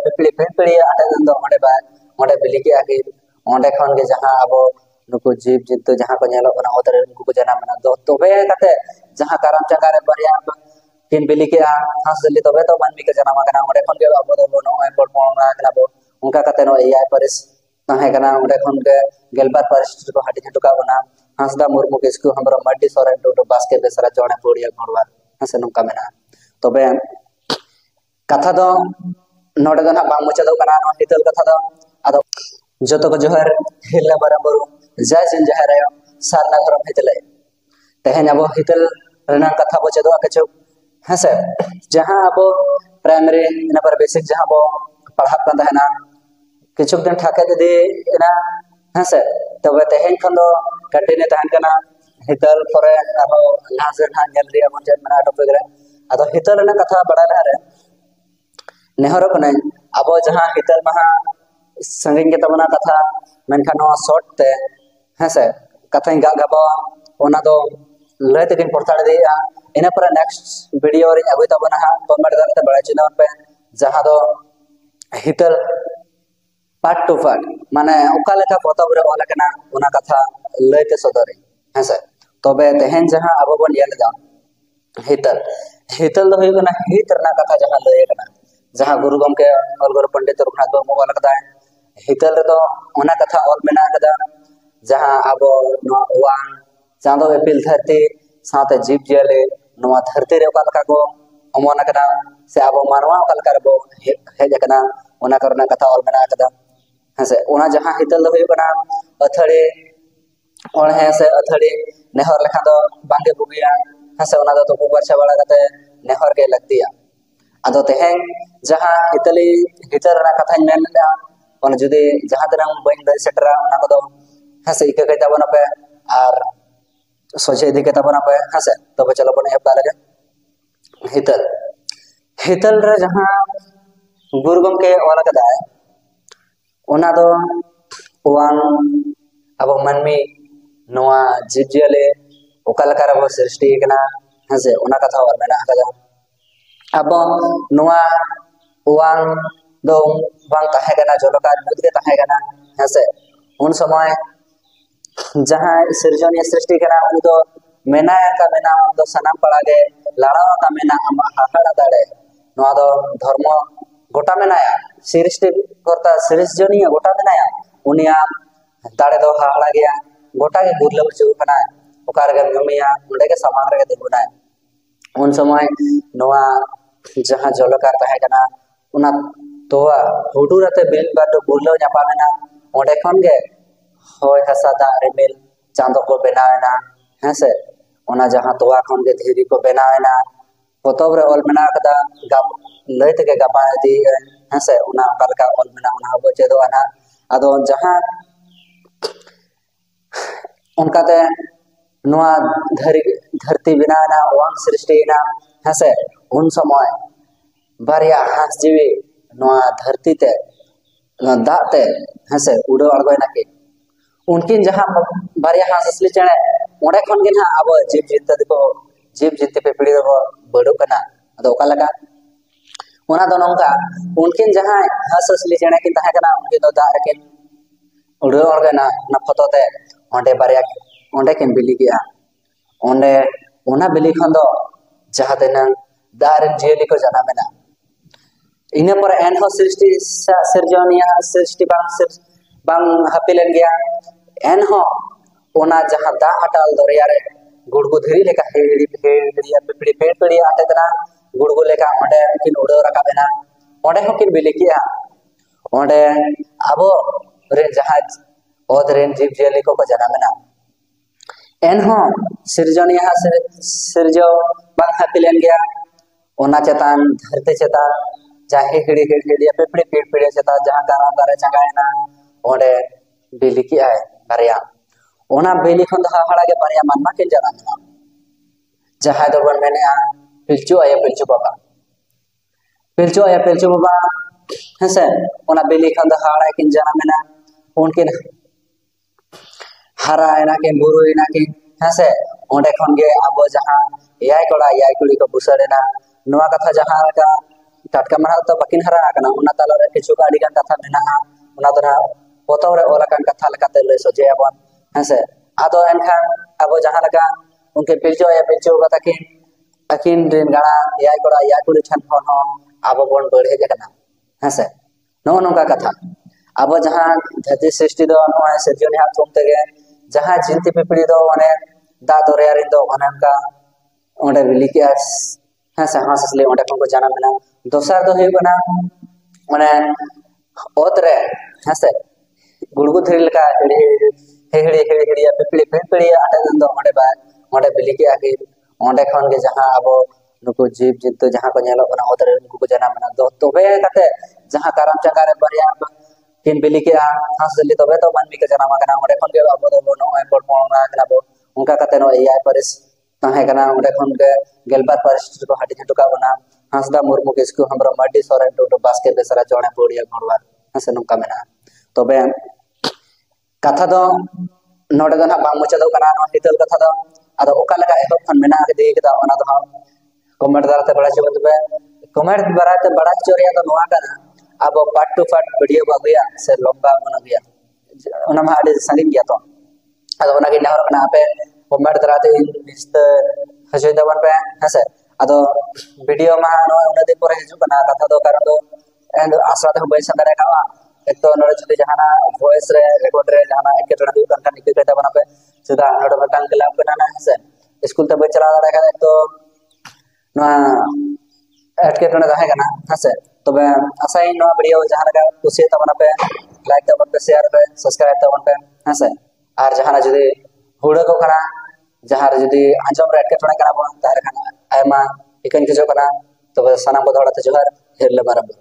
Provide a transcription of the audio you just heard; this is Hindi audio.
पिपड़ी पिपड़ी आटे दो ओंडे बा ओंडे बिली के आके ओंडे खन के जहां अब नुकु जीव जंतु जहां को नेलो कना ओदरे उनको को जना मना दो तोबे कते जहां कारम चंगा रे बरिया किन बिली के हांस जली तोबे तो मानवी के जना मना ओंडे खन के अब दो नो एपोर्ट मोना कना बो उनका कते नो एआई परिस ताहे कना ओंडे खन के गेलबार परिस को हटी टुका बना हांसदा मुर्मू के इसको हमरा मड्डी सोरेन टोटो बास्के बेसरा जोड़े पोड़िया घोड़वा हसे नुका मेना तोबे कथा दो नोडे दो ना बांग मुचादो कना नो हितल कथा दो आदो जतो को जोहर हिलना बराबरू जय सिंह जहर सारना धरम हितले तेहन अब हितल रेना कथा बो चेदो कछु हसे जहां अब प्राइमरी इन पर बेसिक जहां बो पढ़ा का दहना किछु दिन ठाके दे ना हसे तबे तेहन खन दो कंटिन्यू तहन कना हितल परे अब लास्ट ना जल्दी अब जे मना टॉपिक रे आदो हितल रेना कथा बड़ा लहरे नेहरो कने अब जहां हितल महा संगिंग के तबना कथा मेनखान शॉर्ट ते हेसे कथा गा गाबा ओना दो लय तकिन पड़ताड़ दिया इन पर नेक्स्ट वीडियो रे अगुई तबना हा कमेंट करते बड़ा चिन्ह पे जहां दो हितल पार्ट टू पार्ट माने ओका लेका पतब रे ओला कना ओना कथा लयते सदरे हेसे तबे तेहन जहां अब बन येल दा हितल हितल दो होय कना हित रना कथा जहां लय कना जहां गुरु गमके अलगुरु पंडित रघुनाथ बाबू वाला कदा हितल रे दो ओना कथा ऑल मेना कदा जहां अब वान चांदो एपिल धरती साथे जीव जियाले नवा धरती रे ओका लका को अमोना कदा से अब मानवा ओका लका रे बो हेज कना ओना करना कथा ऑल मेना कदा हसे ओना जहां हितल दो होय कना अथड़ी ओण है से अथड़ी नेहर लेखा दो बांगे बुगिया हसे ओना दो तो बरछा बड़ा कते नेहर के लगतिया आदो तेहें जहां हितली हितर रना कथा मेन ला ओन जुदी जहां तरह बइन दे सेटरा ओना को दो हसे इके कइता बना पे आर सोचे दी के तबना पे हसे तबे चलो बने एप लगे हितल हितल रे जहां गुरुगम के ओला कदा है ओना दो ओवान अब मनमी नवा जीवजियाले ओकालका रे सृष्टि कना हसे ओना कथा और मेना कदा अब नवा ओवान दो बांग ताहे कना जलका मुद के ताहे कना हसे उन समय जहां सृजनीय सृष्टि करा उनी तो मेनाया का मेना दो सनाम पड़ागे लड़ावा का मेना हम हाड़ा दाड़े नवा दो धर्म गोटा मेनाया सृष्टि करता सृजनीय गोटा मेनाया उनिया दाड़े दो हाड़ा गया गोटा के गुरले बचु कना ओकार के गमिया उडे के सामान रे देबुना उन समय नवा जहां जलकार ताहे कना उना तोवा हुडुरते बिल बाटो गुरलो न्यापा मेना ओडे खन गे होय हसा दा रिमिल चांदो को बनावेना हेसे ओना जहां तोवा खन के धीरी को बनावेना पतब रे ऑल मेना कदा गाप लयते के गापा दी हेसे ओना कलका ऑल मेना ओना हबो चेदो आना आदो जहां उनका ते नोआ धरती बनाना वांग सृष्टि ना हेसे उन समय बारिया हांस जीवी नोआ धरती ते दाते हेसे उड़ो अड़गोयना के उनकिन जहां बारिया हांस असली चणे ओडे खन के ना अब जीव जंतु पे पीड़ी दो बड़ो कना अदो ओका लगा ओना दो नंगा उनकिन जहां हांस असली चणे किन ताहे कना उनके दो दा रके उड़ो अड़गोयना ना फतोते ओंडे बारिया ओंडे किन बिली गया ओंडे ओना बिली खन दो जहां तेना दार जेली को जाना मेना इने पर एनहो सृष्टि सृजनीय सृष्टि बांग हापिलन गया एनहो ओना जहां दा हटाल दरिया रे गुड़गु धरी लेका हेड़ी हेड़िया पिपड़ी पेड़ पेड़िया आटे तना गुड़गु लेका ओंडे किन उड़ो रकाबेना ओंडे हो किन बिली किया ओंडे अब रे जहां ओद रेन जीव जियाली को जाना मेना एनहो सृजनीय सृजो बांग हापिलन गया ओना चेतान धरती चेतान चाहे हिड़ी हिड़िया पिपड़ी पेड़ पेड़िया चेतान जहां गारा गारे चंगायना ओंडे बिली की आए बारिया ओना बिली खन हाड़ा के बारिया मानमा के जाना मेना जहां दो बन मैंने पिलचू आया पिलचू बाबा हसे ओना बिली खन हाड़ा के जाना मेना उनकिन हरा एना के बुरु एना के हसे ओंडे खन गे अब जहां याय कोड़ा याय कुड़ी को बुसड़ेना नवा कथा जहां का टाटका मना तो बाकिन हरा आकना उना ताला रे किछु का अडिगान कथा मेना उना तो ना पोतव रे ओलाकान कथा लकाते लय सजे आबन हेसे आदो एनखान अब जहां लगा उनके पिलचो या पिलचो बताकिन अकिन दिन गाड़ा या कोड़ा या कुड़ी छन फोन हो अब बन बढ़े जकना हेसे नो नोका कथा अब जहां धरती सृष्टि दो नोय सजियोनि हाथ तुमते गे जहां जिंती पिपड़ी दो माने दा दरिया रिन दो माने उनका ओंडे बिलिकियास हेसे हासले ओंडे को जाना मेना दोसर दो हेगना माने ओतरे हेसे गुड़गु थरी लका हेड़ी पिपड़ी आटे दो ओंडे बा ओंडे बिलिकिया के ओंडे खन के जहां अब नुकु जीव जंतु जहां को नेलो बना ओतरे उनको को जाना मेना दो तोबे काते जहां कारम चंगा रे बरिया किन बिलिकिया हासले तोबे तो मानमी के जाना मागना ओंडे खन के अब दो नो ए पड़ पोना कना बो उनका काते नो एआई परिस ताहे कना ओंडे खन के गेलबार परिस को हाटी छटका बना हासदा मुर्मु के इसको हमरा माटी सोरेन टोटो बास्के बेसरा चोणे पोड़िया घोड़वा हसे नुका मेना तोबे कथा दो नोडे दो ना बांग मुचा दो कना नो हितल कथा दो आदो ओका लगा एहो खन मेना के दे के ओना दो कमेंट दाराते बड़ा चबत बे कमेंट दाराते बड़ा चोरिया दो नोआ कना अब पार्ट टू पार्ट वीडियो बागुया से लंबा बना गया ओना मा आडे संगिन गया तो आदो ओना के नहर कना पे कमेंट दाराते निस्त हजे दबन पे हसे आदो वीडियो मा नो ओना दिन पर हिजु कना कथा दो कारण दो एंड आसरा दो बय संगरे कावा एक तो नोडे जुदी जहाना वॉइस रे रिकॉर्ड रे जहाना एक टोना हुई कन निके कता बना पे सीधा नोडे मटांग क्लाब कना ना हसे स्कूल ते बय चला दाड़ा का तो ना एटके टोना रहे कना हसे तबे आसाई नो वीडियो जहां लगा खुशी तबना पे लाइक तबन पे शेयर पे सब्सक्राइब तबन पे हसे आर जहाना जुदी हुड़ा को कना जहां जुदी आंजम रे एटके टोना कना बन तार कना आयमा इकन किजो कना तबे सनाम को दौड़ाते जोहार हेरले बारम